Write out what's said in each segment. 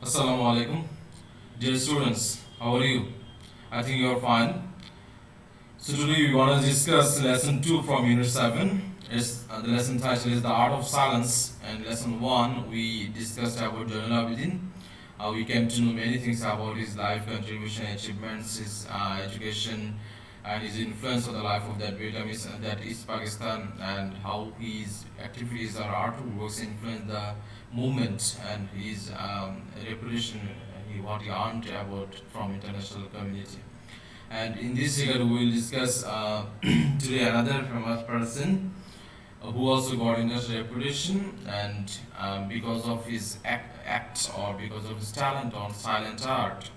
Assalamu alaikum. Dear students, how are you? I think you are fine. So today we want to discuss lesson 2 from unit 7. The lesson title is The Art of Silence, and lesson 1 we discussed about Jainal Abidin. We came to know many things about his life, contribution, achievements, his education, and his influence on the life of that Vietnamese, that East Pakistan, and how his activities or artworks influenced the movement and his reputation, what he earned about from international community. And in this regard, we will discuss today another famous person who also got international reputation, and because of his acts or because of his talent on silent art.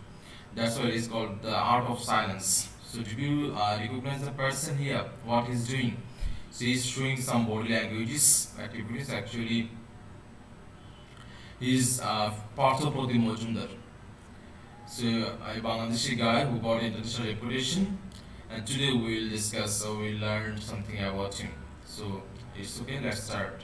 That's why it is called the art of silence. So, do you recognize the person here? What he's doing? So, he's showing some body languages activities. Actually, he's Partho Pratim Majumdar. So, a Bangladeshi guy who got international reputation, and today we will discuss or we will learn something about him. So, it's okay, let's start.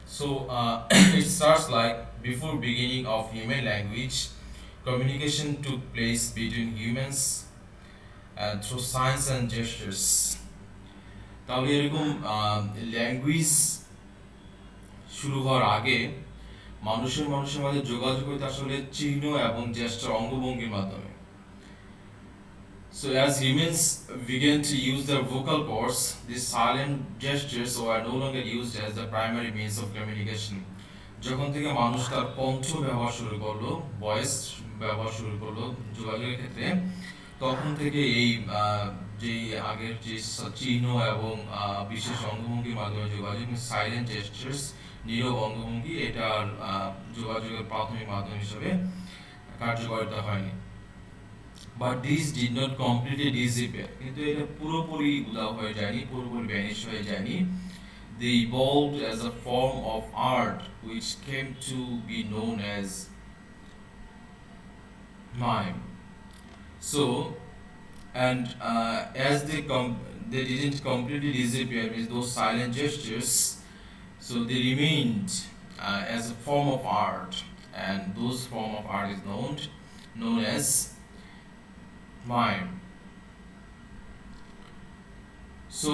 So, it starts like before beginning of human language, communication took place between humans through signs and gestures. তাহলে এরকম language শুরু হওয়ার আগে মানুষের মানুষের মাঝে যোগাযোগ হইতে আসলে চিহ্ন এবং জেস্টার অঙ্গভঙ্গির মাধ্যমে. So as humans began to use their vocal cords, these silent gestures were no longer used as the primary means of communication. যখন থেকে মানুষ তার কণ্ঠ ব্যবহার শুরু করলো, ভয়েস ব্যবহার শুরু করলো যোগাযোগের ক্ষেত্রে, তখন থেকে এই যে আগের যে চিহ্ন এবং বিশেষ অঙ্গভঙ্গির মাধ্যমে যোগাযোগ, সাইলেন্ট জেস্টার্স, নীরব অঙ্গভঙ্গি, এটার যোগাযোগের প্রাথমিক মাধ্যম হিসেবে কার্যকারিতা হয়নি. But these did not completely disappear. কিন্তু এটা পুরোপুরি উধাও হয়ে যায়নি, পুরোপুরি ভ্যানিশ হয়ে যায়নি. They evolved as a form of art which came to be known as mime. So, and as they didn't completely disappear with those silent gestures, so they remained as a form of art, and those form of art is known as mime. So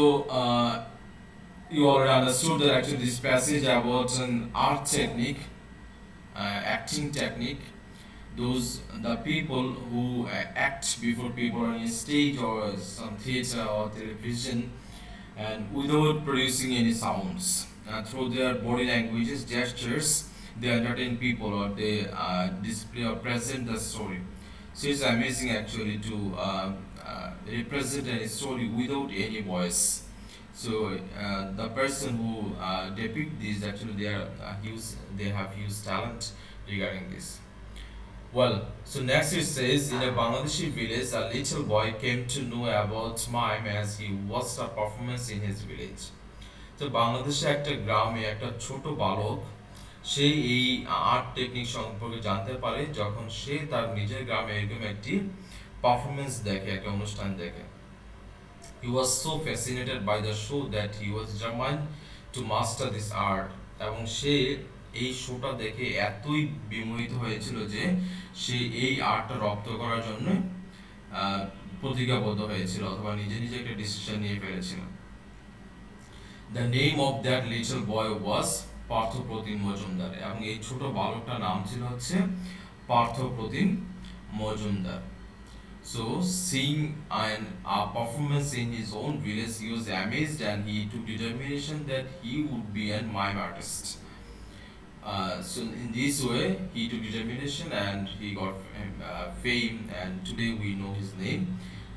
you already understood that actually this passage about an art technique, acting technique. Those the people who act before people on a stage or some theater or television, and without producing any sounds, through their body languages, gestures, they entertain people or they display or present the story. So it's amazing actually to represent a story without any voice. So the person who depict this actually they have huge talent regarding this. Well, so next it says in a Bangladeshi village, a little boy came to know about mime as he watched a performance in his village. তো বাংলাদেশে একটা গ্রামে একটা ছোট বালক সে এই art technique সম্পর্কে জানতে পারে যখন সে তার নিজের গ্রামে এরকম একটি পারফরমেন্স দেখে, একটা অনুষ্ঠান দেখে. He was so fascinated by the show that he was determined to master this art. এবং সে এই শোটা দেখে এতই বিমোহিত হয়েছিল যে সে এই আর্টটা রপ্ত করার জন্য প্রতিজ্ঞাবদ্ধ হয়েছিল অথবা নিজে নিজে একটা ডিসিশন নিয়ে ফেলেছিল. The name of that little boy was Partha প্রতিম মজুমদার, এবং এই ছোট বালকটার নাম ছিল হচ্ছে পার্থ প্রতিম Majumdar. So seeing a performance in his own village, he was amazed and he took determination that he would be a mime artist. So in this way, he took determination and he got fame, and today we know his name.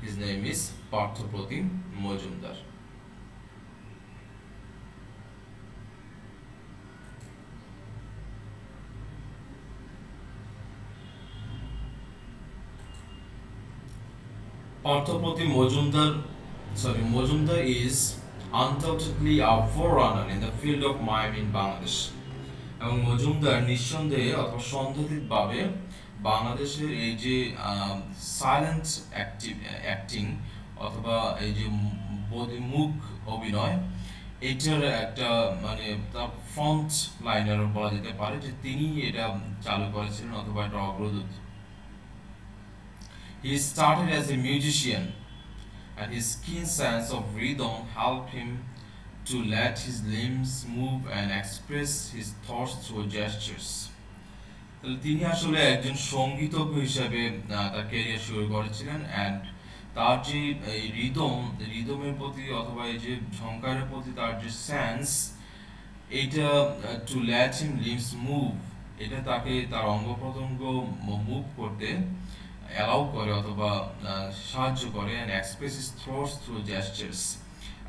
His name is Partho Pratim Majumdar. Partho Pratim Majumdar is undoubtedly a forerunner in the field of mime in Bangladesh. এবং মজুমদার নিঃসন্দেহে অথবা সন্দেহিতভাবে বাংলাদেশের এই যে silent acting অথবা এই যে বদিমুখ অভিনয়, এটার একটা মানে তার ফ্রন্ট লাইনার বলা যেতে পারে যে তিনি এটা চালু করেছিলেন অথবা এটা অগ্রদূত। He started as a musician and his keen sense of rhythm helped him to let his limbs move and express his thoughts through gestures. তাহলে তিনি আসলে একজন সঙ্গীতজ্ঞ হিসেবে তার ক্যারিয়ার শুরু করেছিলেন অ্যান্ড তার যে এই রিদমের প্রতি অথবা এই যে ঝঙ্কারের প্রতি তার যে সেন্স, এইটা to let him lives move, এটা তাকে তার অঙ্গ প্রত্যঙ্গ মুভ করতে অ্যালাউ করে অথবা সাহায্য করে and express his thoughts through gestures,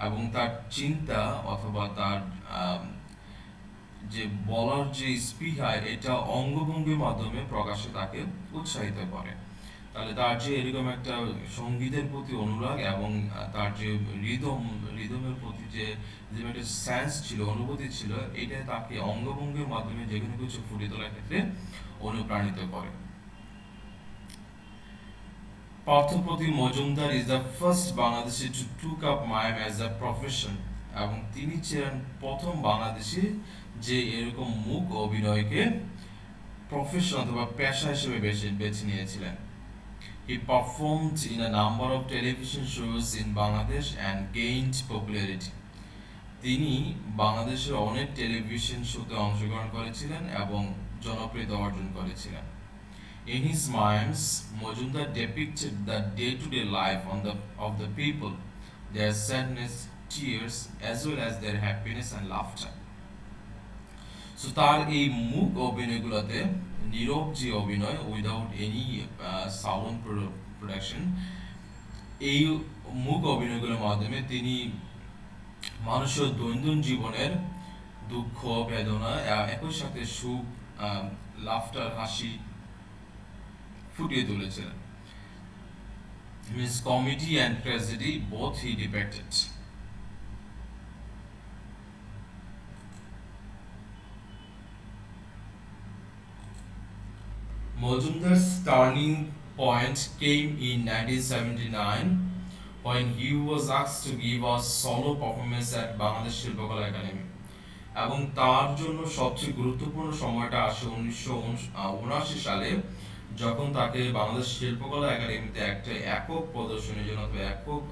এবং তার চিন্তা অথবা তার যে বলার যে স্পৃহা এটা অঙ্গভঙ্গির মাধ্যমে প্রকাশে তাকে উৎসাহিত করে। তাহলে তার যে এরকম একটা সঙ্গীতের প্রতি অনুরাগ এবং তার যে রিদমের প্রতি যে যে একটা সেন্স ছিল, অনুভূতি ছিল, এটা তাকে অঙ্গভঙ্গির মাধ্যমে যে কোনো কিছু ফুটিয়ে তোলার ক্ষেত্রে অনুপ্রাণিত করে। Parthapratim Majumder is the first Bangladeshi to took up mime as a profession, এবং তিনি ছিলেন প্রথম বাংলাদেশি যে এরকম মুখ অভিনয়কে প্রফেশন অথবা পেশা হিসেবে বেছে নিয়েছিলেন। He performed in a number of television shows in Bangladesh and gained popularity. তিনি বাংলাদেশের অনেক টেলিভিশন শোতে অংশগ্রহণ করেছিলেন এবং জনপ্রিয়তা অর্জন করেছিলেন। In his mimes, Majumdar depicted the day-to-day life of the people, their sadness, tears, as well as their happiness and laughter. So তার এই মুখ অভিনয়গুলোতে নীরব যে অভিনয় উইদাউট এনি সাউন্ড প্রোডাকশন, এই মুখ অভিনয়গুলোর মাধ্যমে তিনি মানুষের দৈনন্দিন জীবনের দুঃখ বেদনা একই সাথে সুখ, লাফটার, হাসি ফুটিয়ে তুলেছিলেন। His comedy and tragedy both he depicted. Majumdar's turning point came in 1979 when he was asked to give a solo performance at Bangladesh Shilpakala Academy. এবং তার জন্য সবচেয়ে গুরুত্বপূর্ণ সময়টা আসে 1979 সালে, যখন তাকে বাংলাদেশ শিল্পকলা একাডেমিতে একটা একক প্রদর্শনীর জন্য অথবা একক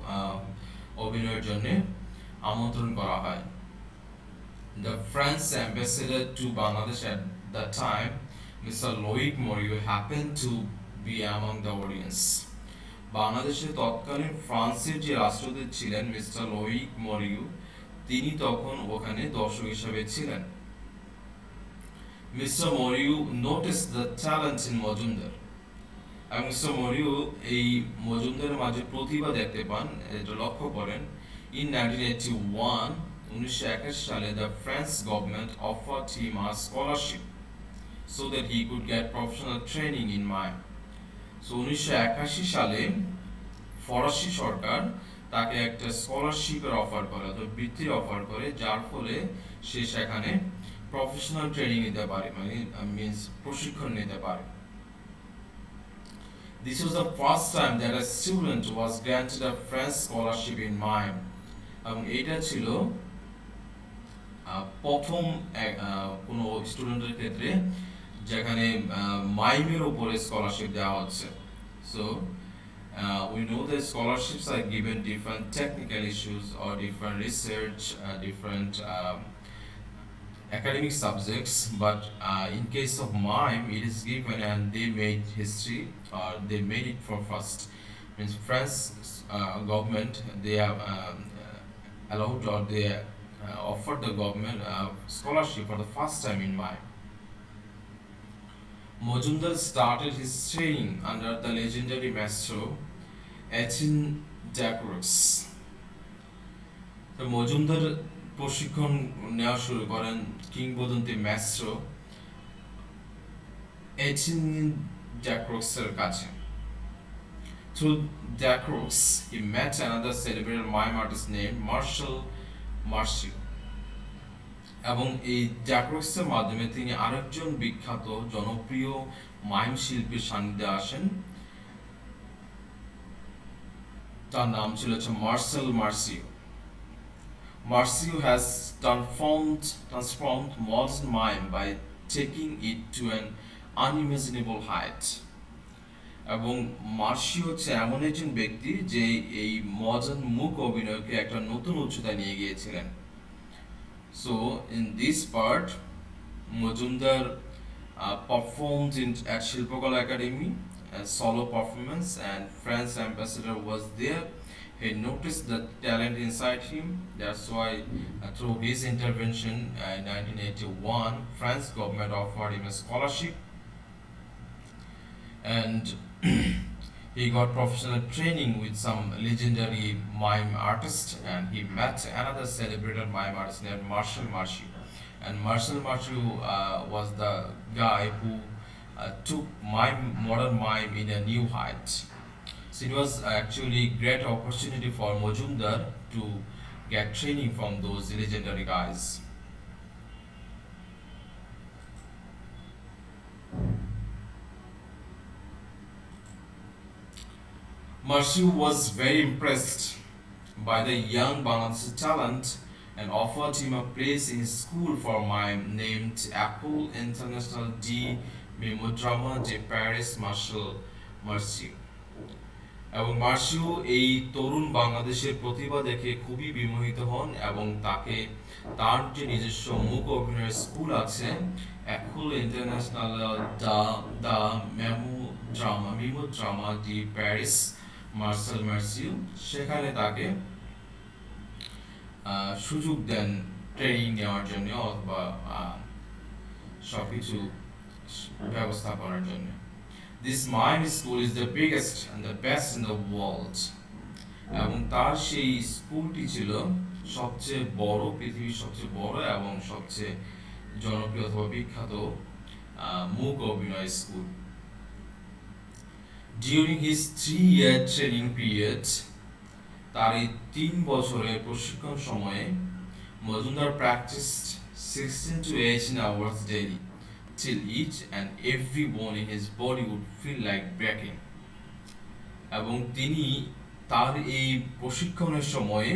অভিনয়ের জন্য আমন্ত্রণ করা হয়। The French ambassador to Bangladesh at that time, Mr. Loic Moriou, happened to be among the audience. বাংলাদেশের তৎকালীন ফ্রান্সের যে রাষ্ট্রদূত ছিলেন মিস্টার লোইক মরিউ, তিনি তখন ওখানে দর্শক হিসেবে ছিলেন। মিস্টার মরিউ noticed the talent in Majumdar, এবং মিস্টার মরিউ এই মজুমদারের মাঝে প্রতিভা দেখতে পান, এটা লক্ষ্য করেন। In 1981 সালে the French government offered him a scholarship so that he could get professional training in mime. So 1981 সালে ফরাসি সরকার তাকে একটা স্কলারশিপের অফার করে, অর্থাৎ বৃত্তির অফার করে, যার ফলে সে সেখানে প্রফেশনাল ট্রেনিং নিতে পারে, মানে মিন্স প্রশিক্ষণ নিতে পারে। This was the first time that a student was granted a French scholarship in mime, এবং এটা ছিল প্রথম কোনো স্টুডেন্টের ক্ষেত্রে যেখানে মাইমের উপরে স্কলারশিপ দেওয়া হচ্ছে। So we know that scholarships are given different technical issues or different research, different academic subjects, but in case of mime, it is given and they made history or they made it for first. Means France government, they have allowed or they offered the government scholarship for the first time in mime. Majumdar started his training under the legendary maestro Etienne Jacques. তো মজুমদার প্রশিক্ষণ নেওয়া শুরু করেন কিংবদন্তি Maestro এটিয়েন জ্যাক্রক্সের কাছে। Through Jacques, he met another celebrated mime artist named Marcel Marceau. এবং এই জ্যাক্রক্সের মাধ্যমে তিনি আরেকজন বিখ্যাত জনপ্রিয় মাইম শিল্পীর সান্নিধ্যে আসেন। তার নাম ছিল হচ্ছে Marcel মার্সিও। Marciu has transformed modern mime by taking it to an unimaginable height. এবং মার্সি হচ্ছে এমন একজন ব্যক্তি যে এই মডার্ন মুখ অভিনয়কে একটা নতুন উচ্চতায় নিয়ে গিয়েছিলেন। So in this part Majumdar performed at Shilpakala Academy as solo performance, and French ambassador was there. He noticed the talent inside him. That's why through his intervention in 1981, France government offered him a scholarship, and he got professional training with some legendary mime artists, and he met another celebrated mime artist named Marcel Marceau. And Marcel Marceau was the guy who took modern mime in a new height. So it was actually a great opportunity for Mojumdar to get training from those legendary guys. Marceau was very impressed by the young Bangladeshi talent and offered him a place in his school for mime named École Internationale de Melodrama de Paris Marcel Marceau. এবং মার্সিও এই তরুণ বাংলাদেশের প্রতিভা দেখে খুবই বিমোহিত হন এবং তাকে তার যে নিজস্ব মুখ অভিনয়ের স্কুল আছে একুল ইন্টারন্যাশনাল দা মেমোড্রামা ডি প্যারিস মার্সেল মার্সিও, সেখানে তাকে সুযোগ দেন ট্রেনিং নেওয়ার জন্য অথবা সবকিছু ব্যবস্থাপনার জন্য। This mime school is the biggest and the best in the world. এবং তার সেই স্কুলটি ছিল সবচেয়ে বড়, পৃথিবীর সবচেয়ে বড় এবং সবচেয়ে জনপ্রিয় অথবা বিখ্যাত মুখ অভিনয় school. During his 3-year training period, তার এই 3 বছরের প্রশিক্ষণ সময়ে Majumdar practiced 16 to 18 hours daily till each and every bone in his body would feel like breaking. এবং তিনি তার এই প্রশিক্ষণের সময়ে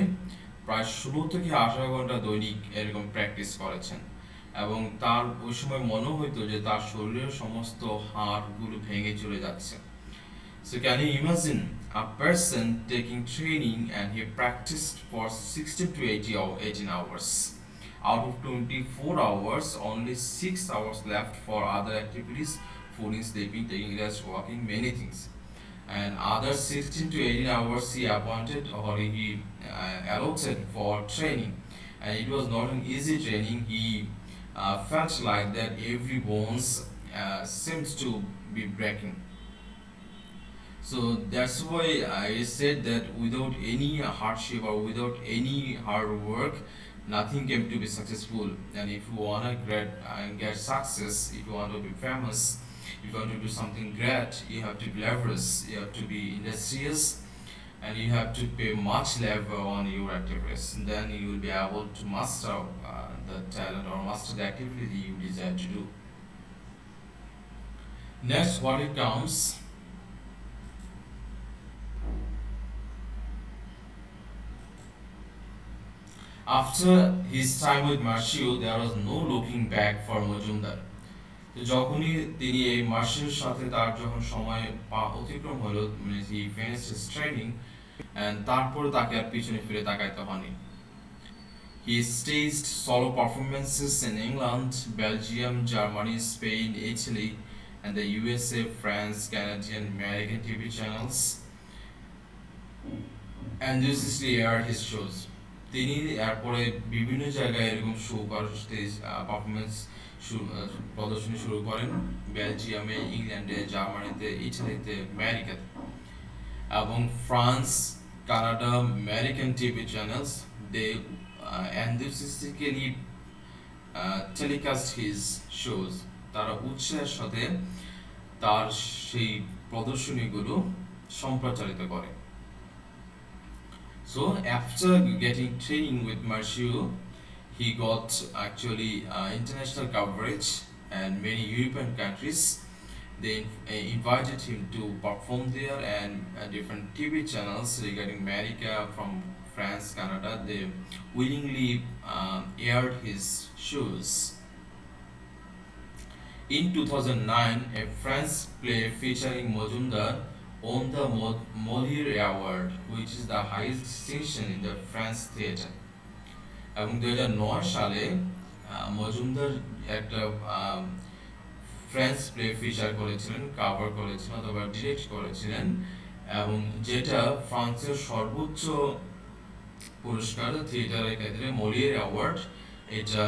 প্রায় 16 থেকে 18 ঘন্টা দৈনিক এরকম প্র্যাকটিস করেছেন এবং তার ওই সময় মনে হইতো যে তার শরীরের সমস্ত হাড়গুলো ভেঙে চলে যাচ্ছে। So can you imagine a person taking training and he practiced for 16 to 18 hours? Out of 24 hours, only 6 hours left for other activities, fooding, sleeping, taking rest, walking, many things. And other 16 to 18 hours he appointed or he allotted for training. And it was not an easy training. He felt like that every bones seems to be breaking. So that's why I said that without any hardship or without any hard work, nothing came to be successful. And if you want to get success, if you want to be famous, if you want to do something great, you have to be leverage, you have to be industrious, and you have to pay much labor on your activities. And then you will be able to master the talent or master the activity you desire to do. Next, what it comes. After his time with Marceau, there was no looking back for Mojumdar. তো যখনই তিনি এই মার্সের সাথে তার যখন সময় অতিক্রম হলো, he finished his training, and তারপরে তাকে আর পিছনে ফিরে তাকাইতে হয়নি। He staged solo performances in England, Belgium, Germany, Spain, Italy, and the USA, France, Canadian, American TV channels, and this is the aired his shows. তিনি এরপরে বিভিন্ন জায়গায় এরকম শো করার স্টেজ পারফরমেন্স প্রদর্শনী শুরু করেন, বেলজিয়ামে, ইংল্যান্ডে, জার্মানিতে, ইটালিতে, আমেরিকাতে, এবং France, Canada, American TV channels they enthusiastically telecast his shows. তারা উৎসাহের সাথে তার সেই প্রদর্শনীগুলো সম্প্রচারিত করে। So after getting training with Marceau, He got actually international coverage, and many European countries they invited him to perform there, and different TV channels regarding America from France, Canada, they willingly aired his shows. In 2009, a French play featuring Mojumdar won the Molière Award, which is the highest distinction in the French theatre. এবং 2009 সালে মজুমদার একটা French play feature করেছিলেন, cover করেছিলেন অথবা direct করেছিলেন, এবং যেটা ফ্রান্সের সর্বোচ্চ পুরস্কার থিয়েটারের ক্ষেত্রে মলিয়ের অ্যাওয়ার্ড এটা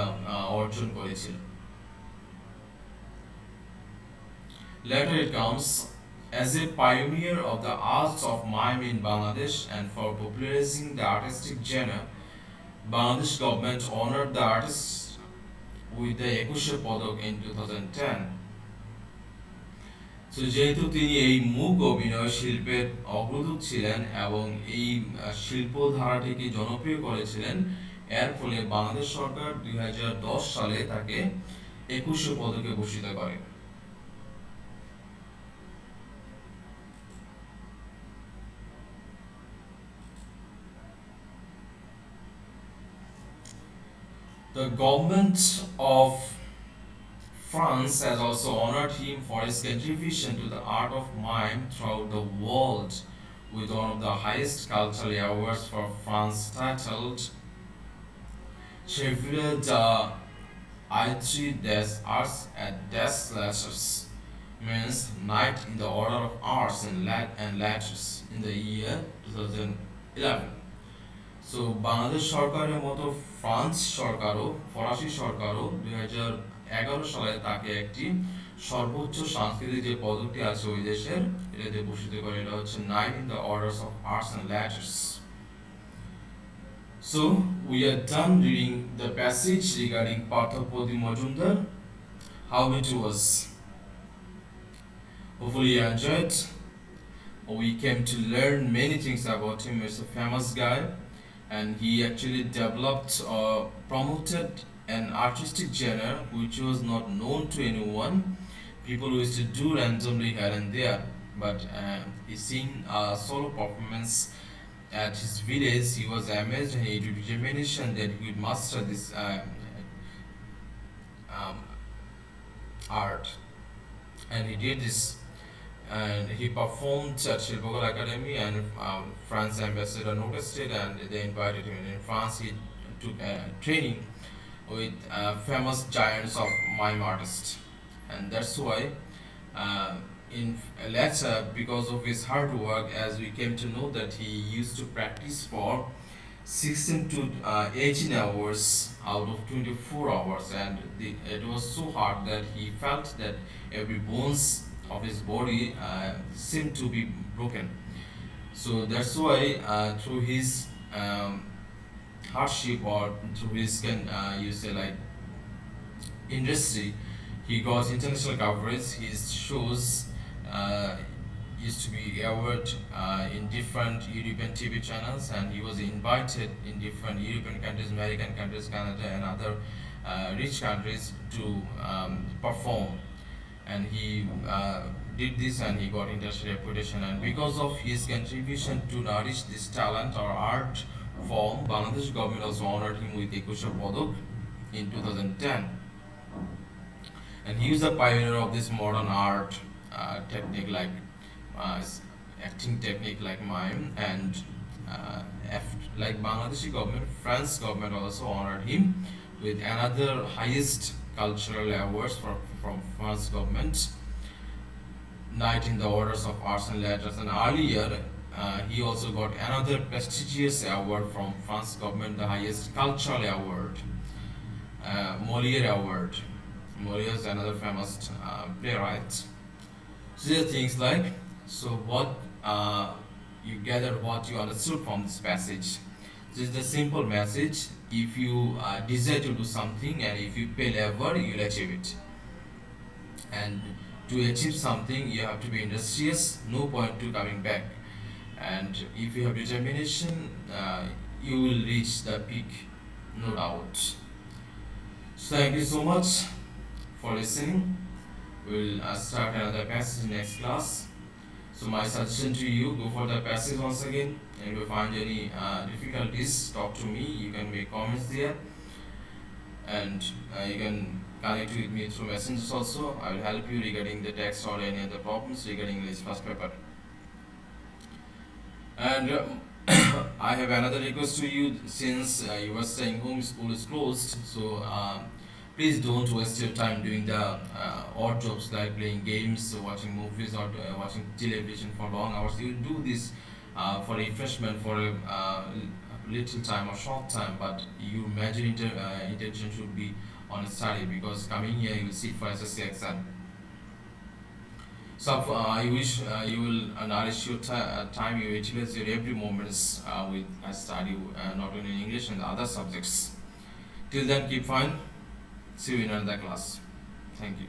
অর্জন করেছিল। Later it comes as a pioneer of the arts of mime in Bangladesh and for popularizing the artistic genre, Bangladesh government honored the artist with the একুশে পদক in 2010. So যেহেতু তিনি এই মূক অভিনয় শিল্পের অগ্রদূত ছিলেন এবং এই শিল্প ধারাটিকে জনপ্রিয় করেছিলেন, এর ফলে বাংলাদেশ সরকার 2010 সালে তাকে একুশে পদকে ভূষিত করে। The government of France has also honored him for his contribution to the art of mime throughout the world with one of the highest cultural awards for France titled Chevalier d'Aitre des Arts et des Lettres, means Knight in the Order of Arts and Letters in the year 2011. So Bangladesh সরকারের মতো ফরাসি সরকারও 2011 সালে তাকে একটি সর্বোচ্চ সাংস্কৃতিক যে পদকটি আছে ওই দেশের এটাতে ভূষিত করে, এটা হচ্ছে night in the orders of arts and letters. So we are done reading the passage regarding Parthopati Majumdar, how it was. Hopefully you enjoyed. We came to learn many things about him. He's a famous guy, and he actually developed or promoted an artistic genre which was not known to anyone. People used to do randomly here and there, but he seen a solo performance at his village. He was amazed and he had determination that he would master this um, art, and he did this, and he performed at Shilpakala Academy, and France ambassador noticed it and they invited him. In France he took training with famous giants of mime artists, and that's why in later, because of his hard work, as we came to know that he used to practice for 16 to 18 hours out of 24 hours, and it was so hard that he felt that every bones of his body seemed to be broken. So that's why through his hardship, or through his you say like industry, he got international coverage. His shows used to be aired in different European TV channels, and he was invited in different European countries, American countries, Canada, and other rich countries to perform. And he did this, and he got international reputation. And because of his contribution to nourish this talent or art form, Bangladesh government also honored him with Ekusha Padak in 2010. And he was the pioneer of this modern art technique, like acting technique like mime, and like Bangladeshi government, France government also honored him with another highest cultural awards from France government, Knight in the Orders of Arts and Letters. And earlier he also got another prestigious award from France government, the highest cultural award, Molière Award. Molière is another famous playwright. So these are things like, so what you gathered, what you understood from this passage. This is the simple message. If you desire to do something, and if you pay labor, you'll achieve it. And to achieve something, you have to be industrious, no point to coming back. And if you have determination, you will reach the peak, no doubt. So thank you so much for listening. We'll start another passage next class. So my suggestion to you, go for the passage once again. And if you find any difficulties, talk to me. You can make comments there, and you can connect with me through messages also. I will help you regarding the text or any other problems regarding English first paper. And I have another request to you, since you are staying home, school is closed. So please don't waste your time doing the odd jobs like playing games, watching movies, or watching television for long hours. You do this for refreshment for a little time or short time, but your major intention should be on study, because coming here you will sit for SSC exam. So I wish you will nourish your time, you utilize your every moments with study, not only in English and other subjects. Till then, keep fine. See you in another class. Thank you.